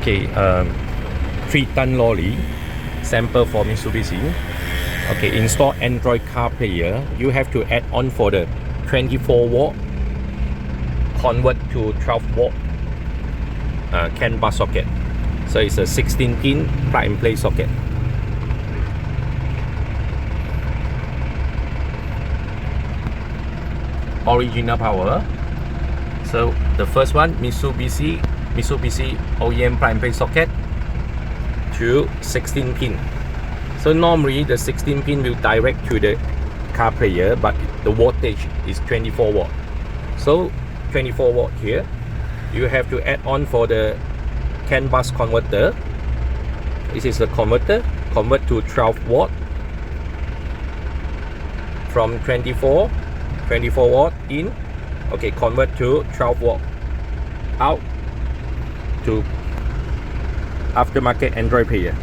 Okay, 3-ton lorry sample for Mitsubishi. Okay, install Android CarPlay. You have to add on for the 24-watt convert to 12-watt CAN bus socket. So it's a 16-pin plug-and-play socket. Original power. So the first one, Mitsubishi OEM plug-and-play socket to 16-pin. So normally the 16-pin will direct to the car player, but the wattage is 24 watt. So 24 watt here. You have to add on for the CAN bus converter. This is the converter. Convert to 12 watt from 24 watt in. Okay, convert to 12 watt out to aftermarket Android player.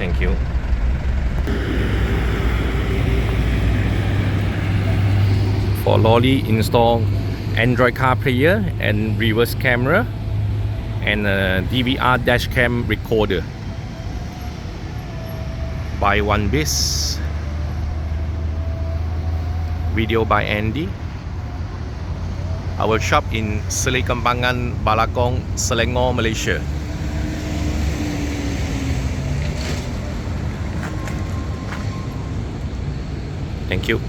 Thank you. For lorry, install Android CarPlay and reverse camera and a DVR dashcam recorder. Buy one bis. Video by Andy. Our shop in Seri Kembangan, Balakong, Selangor, Malaysia. Thank you.